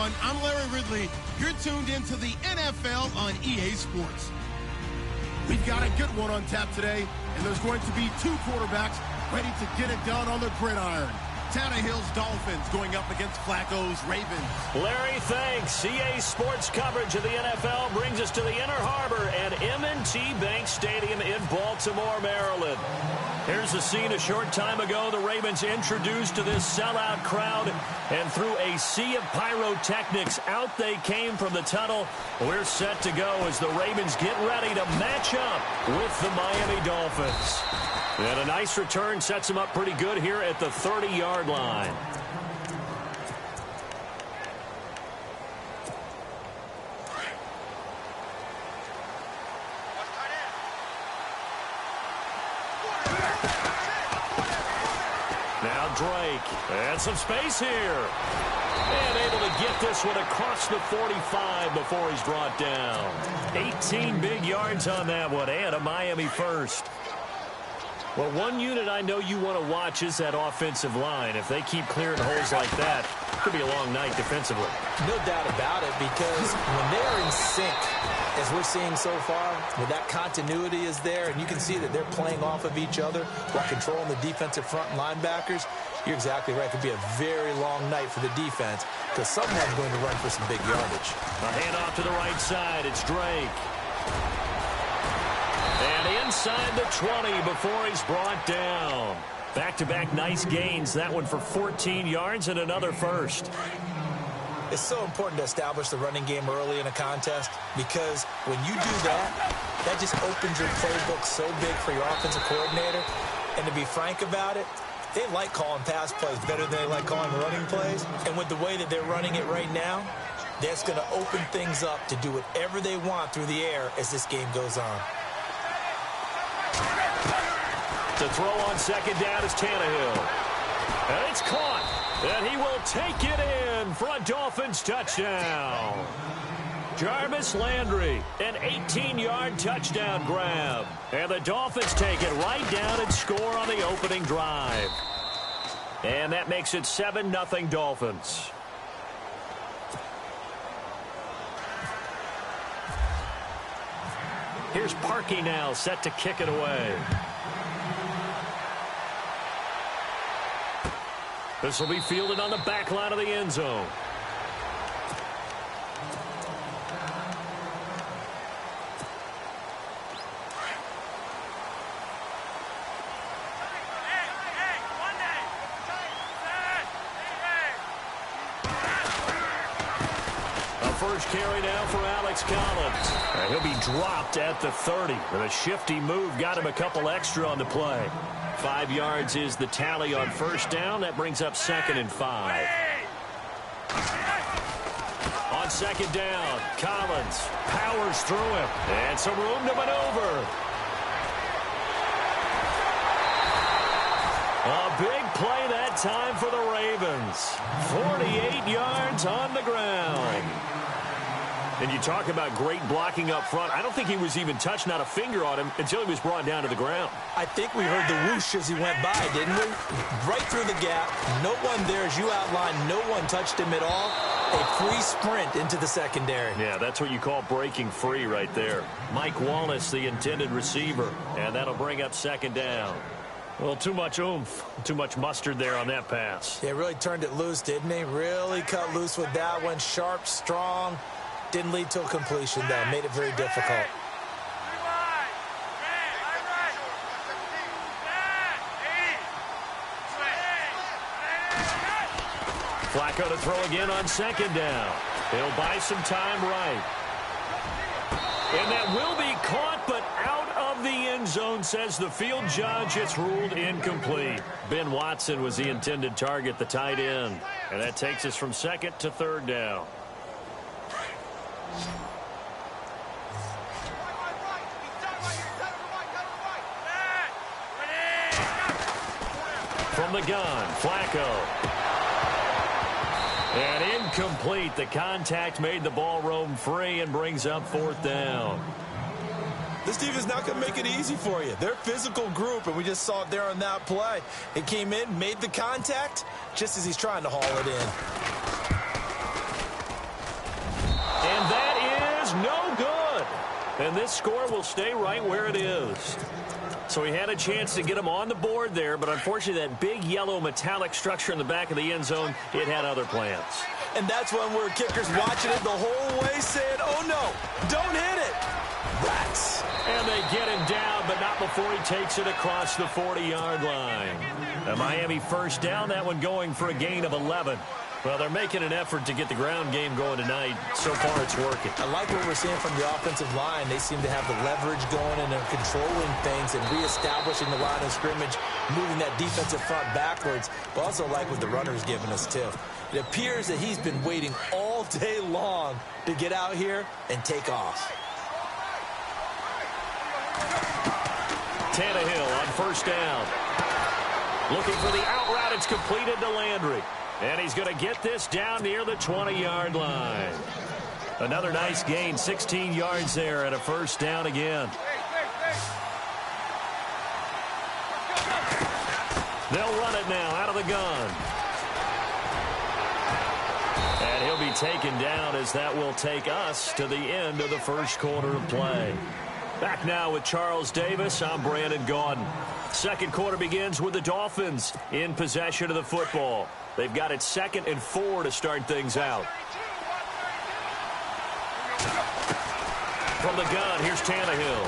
everyone. I'm Larry Ridley. You're tuned into the NFL on EA Sports. We've got a good one on tap today, and there's going to be two quarterbacks ready to get it done on the gridiron. Tannehill's Dolphins going up against Flacco's Ravens. Larry, thanks. EA Sports coverage of the NFL brings us to the Inner Harbor at M&T Bank Stadium in Baltimore, Maryland. Here's the scene a short time ago. The Ravens introduced to this sellout crowd, and through a sea of pyrotechnics, out they came from the tunnel. We're set to go as the Ravens get ready to match up with the Miami Dolphins. And a nice return sets them up pretty good here at the 30-yard line. Now Drake, and some space here. And able to get this one across the 45 before he's brought down. 18 big yards on that one, and a Miami first. Well, one unit I know you want to watch is that offensive line. If they keep clearing holes like that, it could be a long night defensively. No doubt about it, because when they're in sync, as we're seeing so far, when that continuity is there, and you can see that they're playing off of each other while controlling the defensive front linebackers, you're exactly right. It could be a very long night for the defense because someone's going to run for some big yardage. A handoff to the right side. It's Drake. And inside the 20 before he's brought down. Back-to-back nice gains. That one for 14 yards and another first. It's so important to establish the running game early in a contest because when you do that, that just opens your playbook so big for your offensive coordinator. And to be frank about it, they like calling pass plays better than they like calling running plays. And with the way that they're running it right now, that's going to open things up to do whatever they want through the air as this game goes on. To throw on second down is Tannehill. And it's caught. And he will take it in for a Dolphins touchdown. Jarvis Landry, an 18-yard touchdown grab. And the Dolphins take it right down and score on the opening drive. And that makes it 7-0 Dolphins. Here's Parkey now, set to kick it away. This will be fielded on the back line of the end zone. First carry now for Alex Collins. And he'll be dropped at the 30. With a shifty move, got him a couple extra on the play. 5 yards is the tally on first down. That brings up 2nd and 5. On second down, Collins powers through him. And some room to maneuver. A big play that time for the Ravens. 48 yards on the ground. And you talk about great blocking up front. I don't think he was even touched, not a finger on him, until he was brought down to the ground. I think we heard the whoosh as he went by, didn't we? Right through the gap. No one there, as you outlined. No one touched him at all. A free sprint into the secondary. Yeah, that's what you call breaking free right there. Mike Wallace, the intended receiver. And that'll bring up 2nd down. Well, too much oomph, too much mustard there on that pass. Yeah, really turned it loose, didn't he? Really cut loose with that one. Sharp, strong. Didn't lead to a completion, though. Made it very difficult. Flacco to throw again on 2nd down. He'll buy some time right. And that will be caught, but out of the end zone, says the field judge. It's ruled incomplete. Ben Watson was the intended target, the tight end. And that takes us from 2nd to 3rd down. From the gun, Flacco. And incomplete. The contact made the ball roam free and brings up 4th down. This defense is not going to make it easy for you. They're a physical group, and we just saw it there on that play. It came in, made the contact, just as he's trying to haul it in. is no good. And this score will stay right where it is. So he had a chance to get him on the board there, but unfortunately that big yellow metallic structure in the back of the end zone, it had other plans. And that's one where kicker's watching it the whole way saying, oh no, don't hit it. Rats. And they get him down, but not before he takes it across the 40-yard line. A Miami first down, that one going for a gain of 11. Well, they're making an effort to get the ground game going tonight. So far, it's working. I like what we're seeing from the offensive line. They seem to have the leverage going, and they're controlling things and reestablishing the line of scrimmage, moving that defensive front backwards. But also like what the runner's giving us, too. It appears that he's been waiting all day long to get out here and take off. Tannehill on first down. Looking for the out route. It's completed to Landry. And he's going to get this down near the 20-yard line. Another nice gain, 16 yards there, and a first down again. They'll run it now out of the gun. And he'll be taken down as that will take us to the end of the first quarter of play. Back now with Charles Davis. I'm Brandon Gaudin. Second quarter begins with the Dolphins in possession of the football. They've got it 2nd and 4 to start things out. From the gun, here's Tannehill.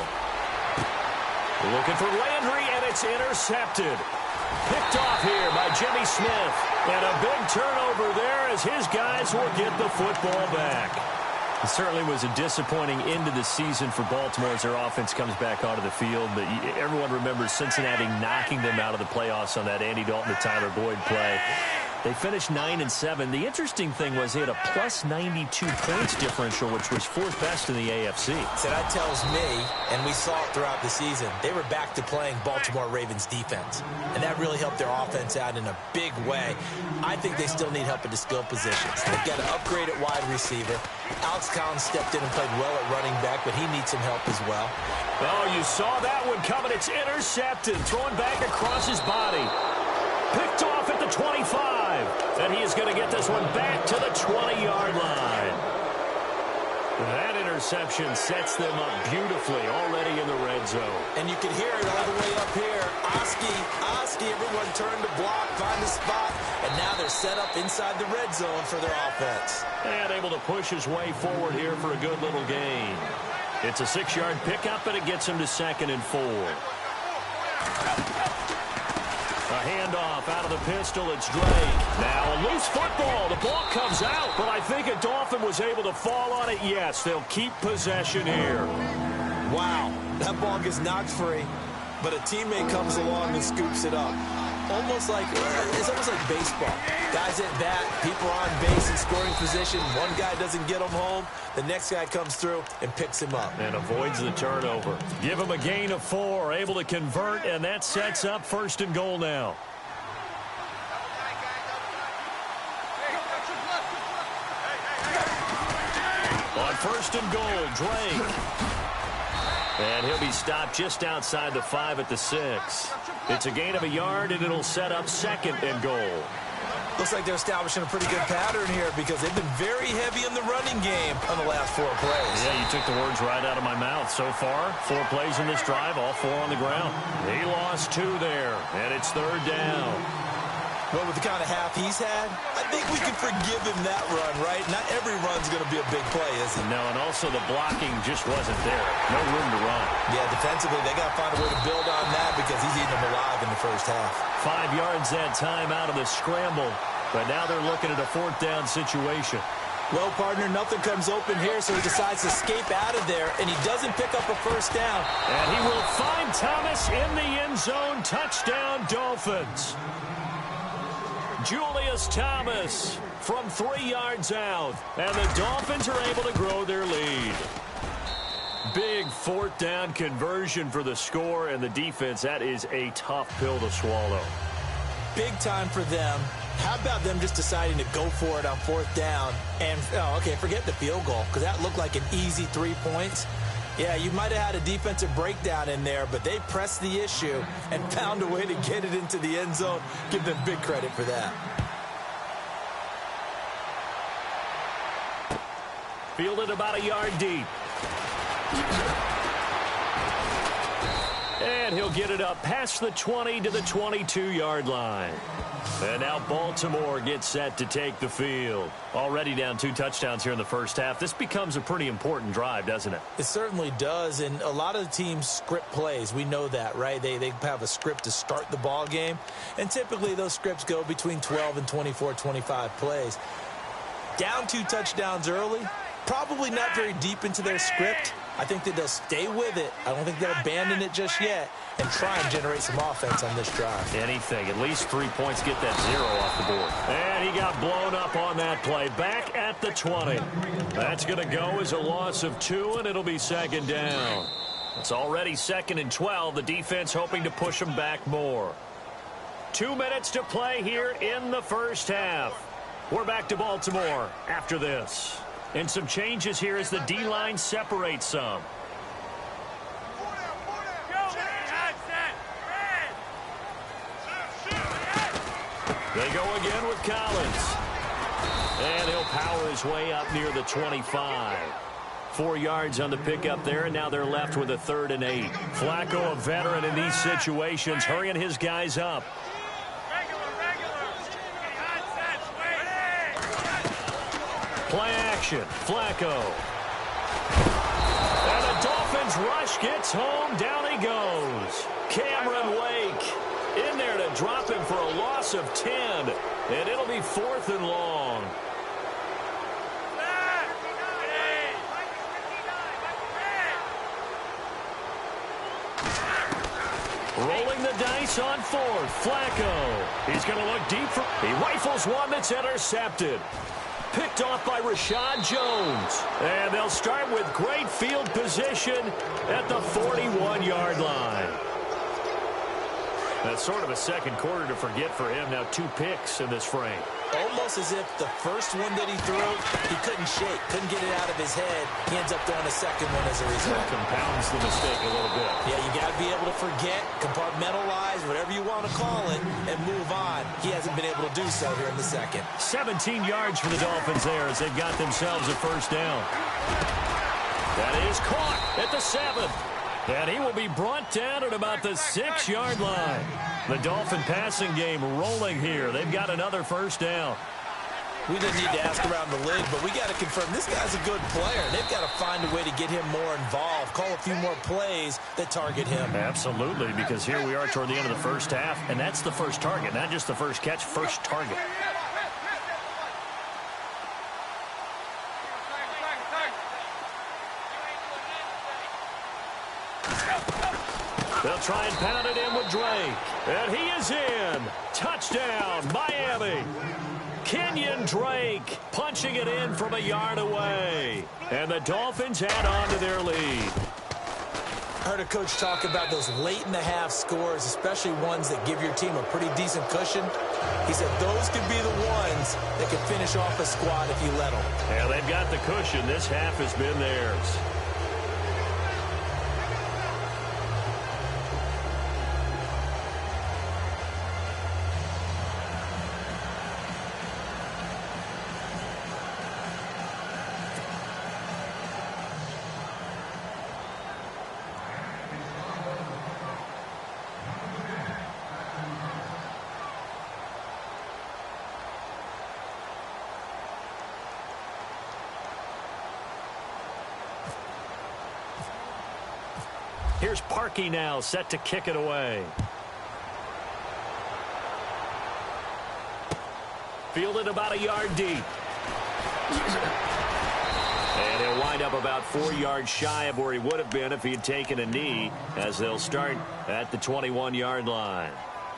Looking for Landry, and it's intercepted. Picked off here by Jimmy Smith. And a big turnover there as his guys will get the football back. It certainly was a disappointing end to the season for Baltimore as their offense comes back onto the field. But everyone remembers Cincinnati knocking them out of the playoffs on that Andy Dalton to Tyler Boyd play. They finished 9-7. The interesting thing was they had a plus 92 points differential, which was 4th best in the AFC. So that tells me, and we saw it throughout the season, they were back to playing Baltimore Ravens defense. And that really helped their offense out in a big way. I think they still need help at the skill positions. They've got an upgraded wide receiver. Alex Collins stepped in and played well at running back, but he needs some help as well. Oh, you saw that one coming. It's intercepted. Throwing back across his body. Picked off at the 25. And he is going to get this one back to the 20-yard line. That interception sets them up beautifully already in the red zone. And you can hear it all the way up here. Oski, everyone turned to block, find a spot, and now they're set up inside the red zone for their offense. And able to push his way forward here for a good little gain. It's a 6-yard pickup, and it gets him to 2nd and 4. A handoff out of the pistol. It's Drake. Now a loose football. The ball comes out, but I think a Dolphin was able to fall on it. Yes, they'll keep possession here. Wow, that ball gets knocked free, but a teammate comes along and scoops it up. It's almost like baseball. Guys at bat, people are on base in scoring position. One guy doesn't get him home. The next guy comes through and picks him up. And avoids the turnover. Give him a gain of 4. Able to convert, and that sets up 1st and goal now. On 1st and goal, Drake. And he'll be stopped just outside the 5 at the 6. It's a gain of a yard, and it'll set up 2nd and goal. Looks like they're establishing a pretty good pattern here because they've been very heavy in the running game on the last 4 plays. Yeah, you took the words right out of my mouth. So far, 4 plays in this drive, all 4 on the ground. He lost 2 there, and it's 3rd down. Well, with the kind of half he's had, I think we can forgive him that run, right? Not every run's going to be a big play, is it? No, and also the blocking just wasn't there. No room to run. Yeah, defensively, they got to find a way to build on that because he's eating them alive in the first half. 5 yards that time out of the scramble, but now they're looking at a 4th down situation. Well, partner, nothing comes open here, so he decides to escape out of there, and he doesn't pick up a first down. And he will find Thomas in the end zone. Touchdown, Dolphins. Julius Thomas from 3 yards out, and the Dolphins are able to grow their lead. Big 4th down conversion for the score, and the defense, that is a tough pill to swallow. Big time for them. How about them just deciding to go for it on 4th down? And, forget the field goal, because that looked like an easy 3 points. Yeah, you might have had a defensive breakdown in there, but they pressed the issue and found a way to get it into the end zone. Give them big credit for that. Fielded about a yard deep. And he'll get it up past the 20 to the 22-yard line. And now Baltimore gets set to take the field. Already down 2 touchdowns here in the first half. This becomes a pretty important drive, doesn't it? It certainly does, and a lot of the teams script plays. We know that, right? They have a script to start the ball game, and typically those scripts go between 12 and 24, 25 plays. Down 2 touchdowns early, probably not very deep into their script. I think that they'll stay with it. I don't think they'll abandon it just yet and try and generate some offense on this drive. Anything. At least 3 points. Get that 0 off the board. And he got blown up on that play. Back at the 20. That's going to go as a loss of 2, and it'll be second down. It's already 2nd and 12. The defense hoping to push them back more. 2 minutes to play here in the first half. We're back to Baltimore after this. And some changes here as the D-line separates some. They go again with Collins. And he'll power his way up near the 25. 4 yards on the pickup there, and now they're left with a 3rd and 8. Flacco, a veteran in these situations, hurrying his guys up. Play action. Flacco. And the Dolphins rush gets home. Down he goes. Cameron Wake in there to drop him for a loss of 10. And it'll be 4th and long. Rolling the dice on 4th. Flacco. He's going to look deep. He rifles one that's intercepted. Picked off by Rashad Jones. And they'll start with great field position at the 41-yard line. That's sort of a second quarter to forget for him. Now 2 picks in this frame. Almost as if the first one that he threw, he couldn't shake, couldn't get it out of his head. He ends up throwing a second one as a result. That compounds the mistake a little bit. Yeah, you got to be able to forget, compartmentalize, whatever you want to call it, and move on. He hasn't been able to do so here in the second. 17 yards for the Dolphins there as they've got themselves a first down. That is caught at the 7. And he will be brought down at about the 6-yard line. The Dolphin passing game rolling here. They've got another first down. We didn't need to ask around the league, but we got to confirm this guy's a good player. They've got to find a way to get him more involved, call a few more plays that target him. Absolutely, because here we are toward the end of the first half, and that's the first target, not just the first catch, first target. They'll try and pound it in with Drake. And he is in. Touchdown, Miami. Kenyon Drake punching it in from a yard away. And the Dolphins add on to their lead. I heard a coach talk about those late-in-the-half scores, especially ones that give your team a pretty decent cushion. He said those could be the ones that could finish off a squad if you let them. Yeah, they've got the cushion. This half has been theirs. Here's Parkey now, set to kick it away. Fielded about a yard deep. And he'll wind up about 4 yards shy of where he would have been if he had taken a knee, as they'll start at the 21-yard line.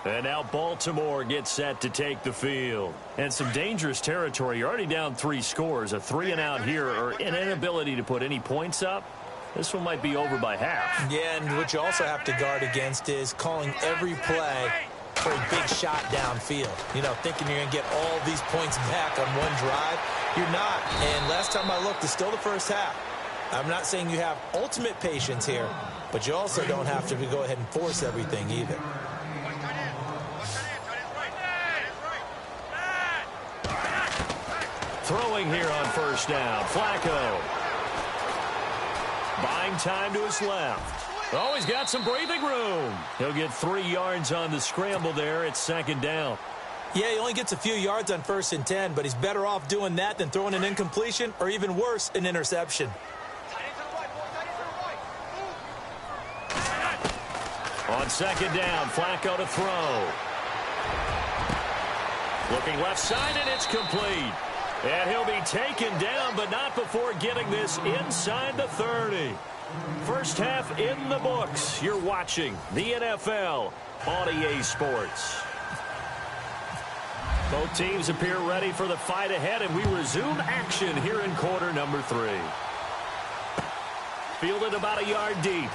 And now Baltimore gets set to take the field. And some dangerous territory. You're already down 3 scores. A 3-and-out here, or an inability to put any points up. This one might be over by half. Yeah, and what you also have to guard against is calling every play for a big shot downfield. You know, thinking you're going to get all these points back on one drive. You're not. And last time I looked, it's still the first half. I'm not saying you have ultimate patience here, but you also don't have to go ahead and force everything either. Throwing here on first down. Flacco. Buying time to his left. Oh, he's got some breathing room. He'll get 3 yards on the scramble there. It's second down. Yeah, he only gets a few yards on 1st and 10, but he's better off doing that than throwing an incompletion or even worse, an interception. On second down, Flacco to throw. Looking left side, and it's complete. And he'll be taken down, but not before getting this inside the 30. First half in the books. You're watching the NFL on EA Sports. Both teams appear ready for the fight ahead, and we resume action here in quarter number 3. Fielded about a yard deep.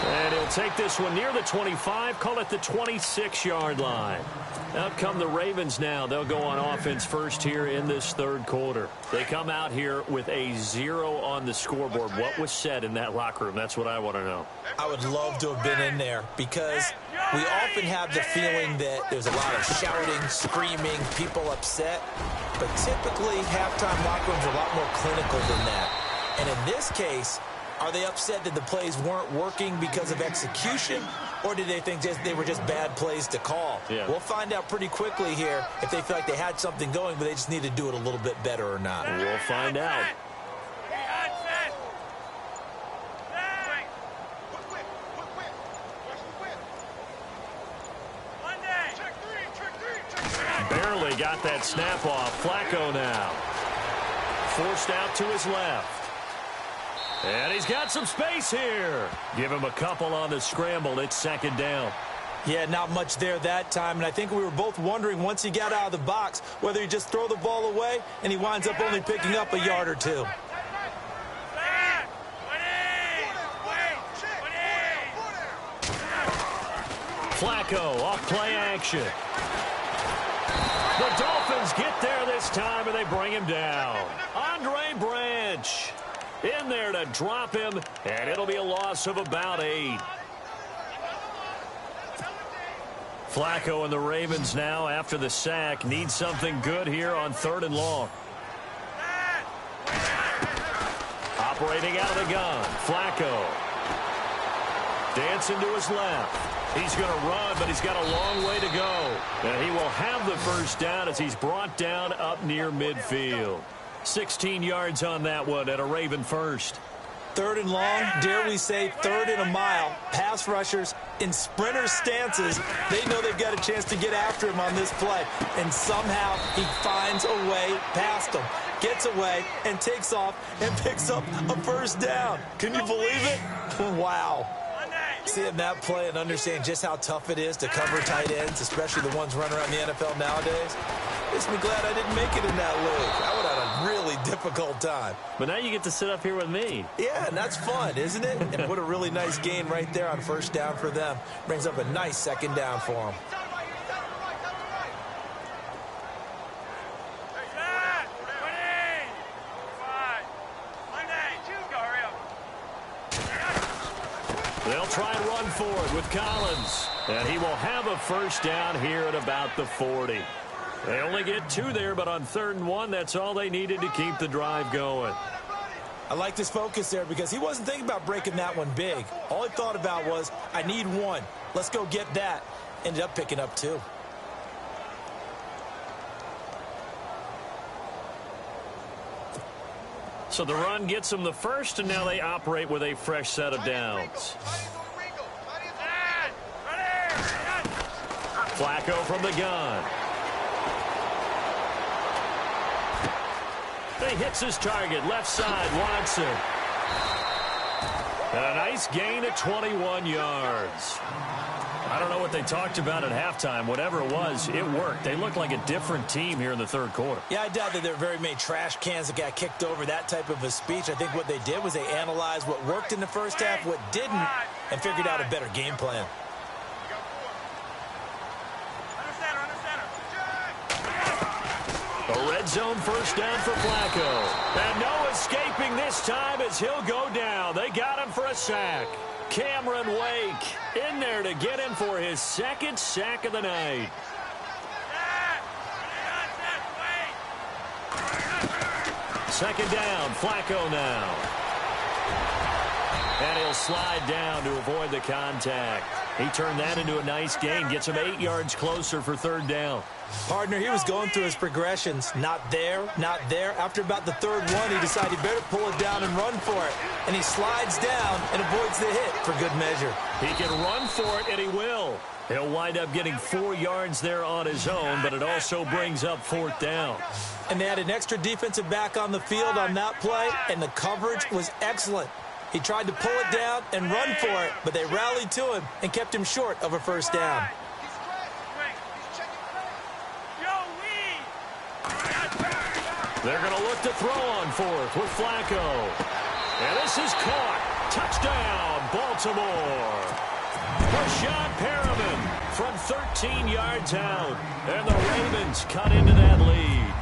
And he'll take this one near the 25, call it the 26-yard line. Out come the Ravens now. They'll go on offense first here in this third quarter. They come out here with a 0 on the scoreboard. What was said in that locker room? That's what I want to know. I would love to have been in there because we often have the feeling that there's a lot of shouting, screaming, people upset. But typically, halftime locker rooms are a lot more clinical than that. And in this case, are they upset that the plays weren't working because of execution, or did they think they were just bad plays to call? Yeah. We'll find out pretty quickly here if they feel like they had something going, but they just need to do it a little bit better or not. We'll find out. Barely got that snap off. Flacco now. Forced out to his left. And he's got some space here. Give him a couple on the scramble. It's second down. Yeah, not much there that time, and I think we were both wondering once he got out of the box whether he just throw the ball away, and he winds up only picking up a yard or 2. Flacco off play action. The Dolphins get there this time, and they bring him down. Andre Branch in there to drop him, and it'll be a loss of about 8. Flacco and the Ravens now, after the sack, need something good here on 3rd and long. Operating out of the gun, Flacco. Dancing to his left. He's going to run, but he's got a long way to go. And he will have the first down as he's brought down up near midfield. 16 yards on that one at a Raven first. 3rd and long, dare we say 3rd and a mile. Pass rushers in sprinter stances, they know they've got a chance to get after him on this play. And somehow he finds a way past them, gets away, and takes off and picks up a first down. Can you believe it? Wow. Seeing that play and understand just how tough it is to cover tight ends, especially the ones running around the NFL nowadays, makes me glad I didn't make it in that league. I would have had a really difficult time. But now you get to sit up here with me. Yeah, and that's fun, isn't it? And put a really nice gain right there on first down for them. Brings up a nice second down for them. They'll try and run forward with Collins. And he will have a first down here at about the 40. They only get 2 there, but on 3rd and 1, that's all they needed to keep the drive going. I like this focus there because he wasn't thinking about breaking that one big. All he thought about was, I need 1. Let's go get that. Ended up picking up 2. So the run gets them the first, and now they operate with a fresh set of downs. Flacco from the gun. He hits his target, left side, Watson. And a nice gain of 21 yards. I don't know what they talked about at halftime. Whatever it was, it worked. They looked like a different team here in the 3rd quarter. Yeah, I doubt that there were very many trash cans that got kicked over, that type of a speech. I think what they did was they analyzed what worked in the first half, what didn't, and figured out a better game plan. A red zone first down for Flacco. And no escaping this time as he'll go down. They got him for a sack. Cameron Wake in there to get him for his 2nd sack of the night. Second down, Flacco now. And he'll slide down to avoid the contact. He turned that into a nice gain, gets him 8 yards closer for third down. Partner, he was going through his progressions. Not there, not there. After about the third one, he decided he better pull it down and run for it. And he slides down and avoids the hit for good measure. He can run for it, and he will. He'll wind up getting 4 yards there on his own, but it also brings up fourth down. And they had an extra defensive back on the field on that play, and the coverage was excellent. He tried to pull it down and run for it, but they rallied to him and kept him short of a first down. They're going to look to throw on fourth with Flacco. And this is caught. Touchdown, Baltimore. Rashad Perriman from 13 yards out. And the Ravens cut into that lead.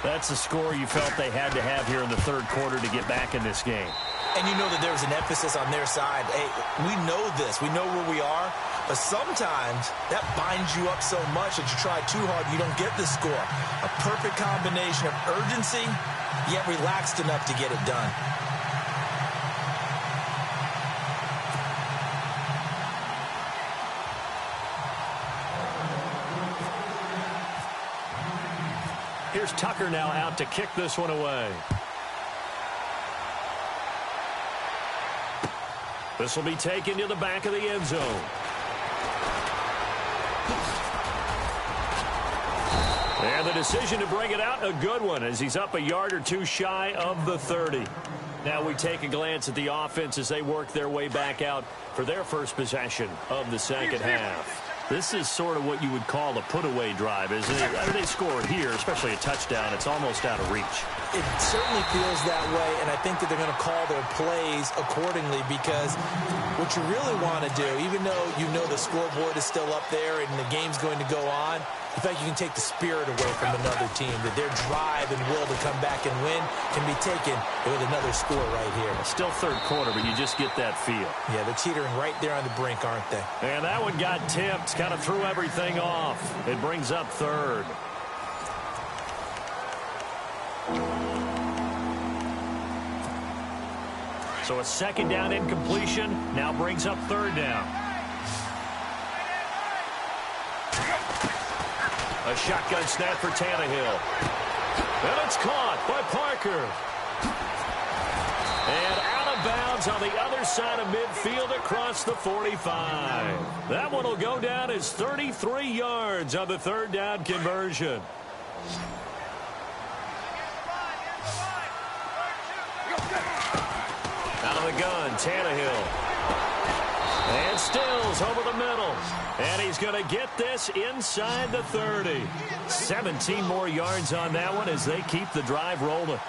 That's the score you felt they had to have here in the third quarter to get back in this game. And you know that there was an emphasis on their side. Hey, we know this. We know where we are. But sometimes that binds you up so much that you try too hard, you don't get the score. A perfect combination of urgency, yet relaxed enough to get it done. Here's Tucker now out to kick this one away. This will be taken to the back of the end zone. And the decision to bring it out, a good one, as he's up a yard or two shy of the 30. Now we take a glance at the offense as they work their way back out for their first possession of the second half. This is sort of what you would call a put-away drive, isn't it? After they score here, especially a touchdown, it's almost out of reach. It certainly feels that way, and I think that they're going to call their plays accordingly, because what you really want to do, even though you know the scoreboard is still up there and the game's going to go on, in fact, you can take the spirit away from another team, that their drive and will to come back and win can be taken with another score right here. Still third quarter, but you just get that feel. Yeah, they're teetering right there on the brink, aren't they? And that one got tipped, kind of threw everything off. It brings up third. So a second down incompletion now brings up third down. A shotgun snap for Tannehill. And it's caught by Parker. And out of bounds on the other side of midfield across the 45. That one will go down as 33 yards on the third down conversion. Out of the gun, Tannehill. And Stills over the middle. And he's going to get this inside the 30. 17 more yards on that one as they keep the drive rolling.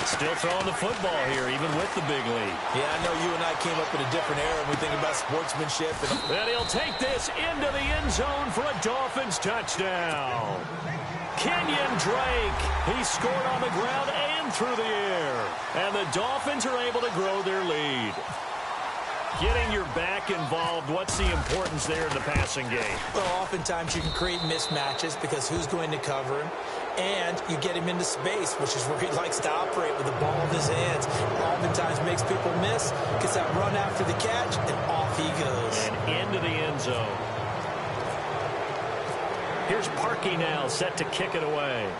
Still throwing the football here, even with the big lead. Yeah, I know you and I came up in a different era when we think about sportsmanship. And he'll take this into the end zone for a Dolphins touchdown. Kenyon Drake, he scored on the ground and through the air. And the Dolphins are able to grow their lead. Getting your back involved, what's the importance there in the passing game? Well, oftentimes you can create mismatches because who's going to cover him? And you get him into space, which is where he likes to operate with the ball in his hands. Oftentimes makes people miss, gets that run after the catch, and off he goes. And into the end zone. Here's Parkey now, set to kick it away.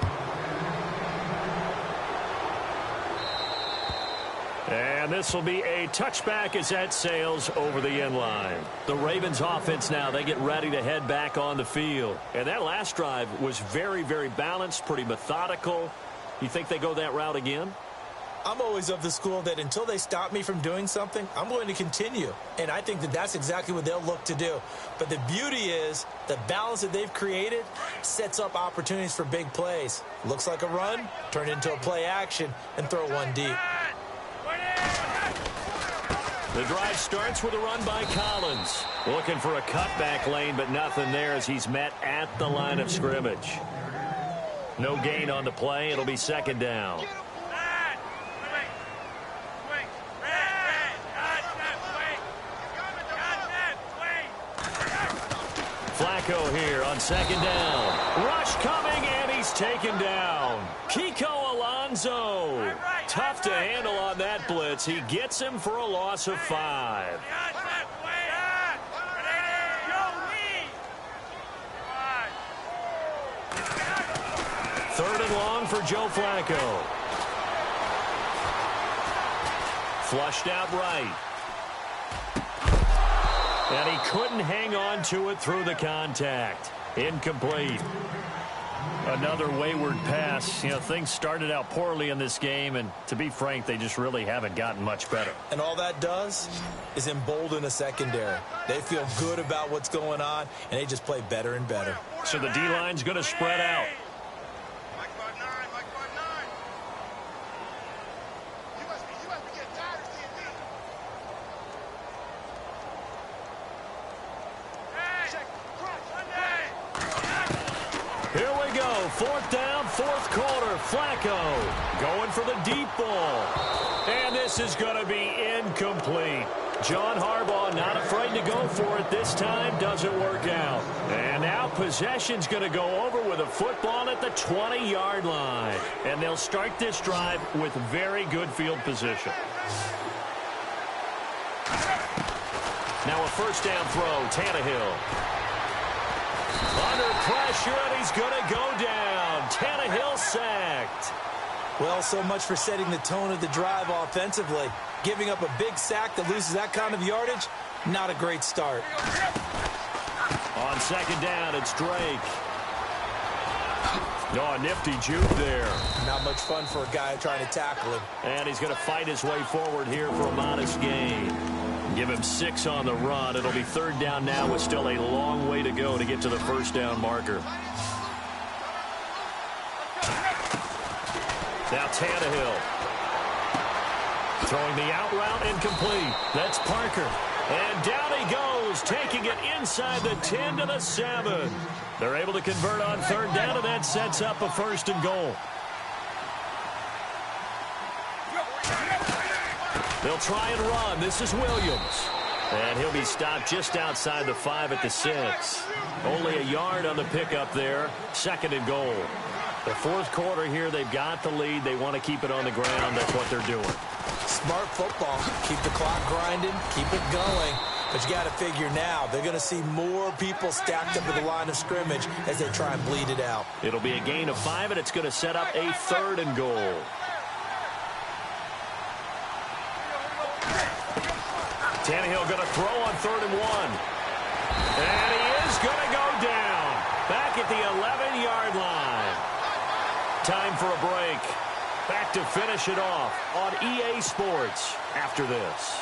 And this will be a touchback as that sails over the end line. The Ravens offense now, they get ready to head back on the field. And that last drive was very, very balanced, pretty methodical. You think they go that route again? I'm always of the school that until they stop me from doing something, I'm going to continue. And I think that that's exactly what they'll look to do. But the beauty is the balance that they've created sets up opportunities for big plays. Looks like a run, turn into a play action, and throw one deep. The drive starts with a run by Collins. Looking for a cutback lane, but nothing there as he's met at the line of scrimmage. No gain on the play. It'll be second down. Flacco here on second down. Rush coming, and he's taken down. Kiko Alonso zone. Tough to handle on that blitz. He gets him for a loss of 5. Third and long for Joe Flacco. Flushed out right. And he couldn't hang on to it through the contact. Incomplete. Another wayward pass. You know, things started out poorly in this game, and to be frank, they just really haven't gotten much better. And all that does is embolden a secondary. They feel good about what's going on, and they just play better and better. So the D-line's going to spread out. Here we go. Fourth down, fourth quarter. Flacco going for the deep ball. And this is going to be incomplete. John Harbaugh not afraid to go for it this time. Doesn't work out. And now possession's going to go over with a football at the 20-yard line. And they'll start this drive with very good field position. Now a first down throw. Tannehill. Under pressure, and he's going to go down. Tannehill sacked. Well, so much for setting the tone of the drive offensively. Giving up a big sack that loses that kind of yardage, not a great start. On second down, it's Drake. Oh, a nifty juke there. Not much fun for a guy trying to tackle him. And he's going to fight his way forward here for a modest gain. Give him 6 on the run. It'll be third down now with still a long way to go to get to the first down marker. Now Tannehill. Throwing the out route incomplete. That's Parker. And down he goes, taking it inside the 10 to the 7. They're able to convert on third down, and that sets up a first and goal. They'll try and run. This is Williams. And he'll be stopped just outside the 5 at the 6. Only a yard on the pickup there. Second and goal. The fourth quarter here, they've got the lead. They want to keep it on the ground. That's what they're doing. Smart football. Keep the clock grinding. Keep it going. But you got to figure now, they're going to see more people stacked up at the line of scrimmage as they try and bleed it out. It'll be a gain of 5, and it's going to set up a third and goal. Tannehill going to throw on third and 1. And he is going to go down. Back at the 11-yard line. Time for a break. Back to finish it off on EA Sports after this.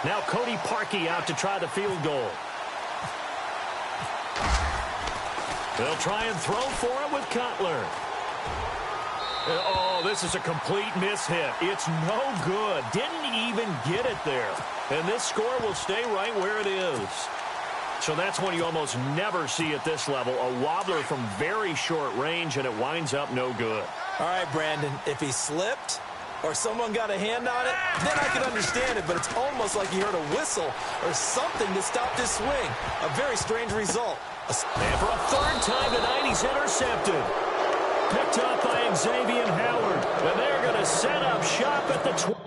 Now Cody Parkey out to try the field goal. They'll try and throw for it with Cutler. Oh, this is a complete mishit. It's no good. Didn't even get it there. And this score will stay right where it is. So that's one you almost never see at this level. A wobbler from very short range, and it winds up no good. All right, Brandon, if he slipped or someone got a hand on it, then I can understand it, but it's almost like he heard a whistle or something to stop this swing. A very strange result. And for a third time tonight, he's intercepted. Picked up by Xavier Howard, and they're going to set up shop at the 20.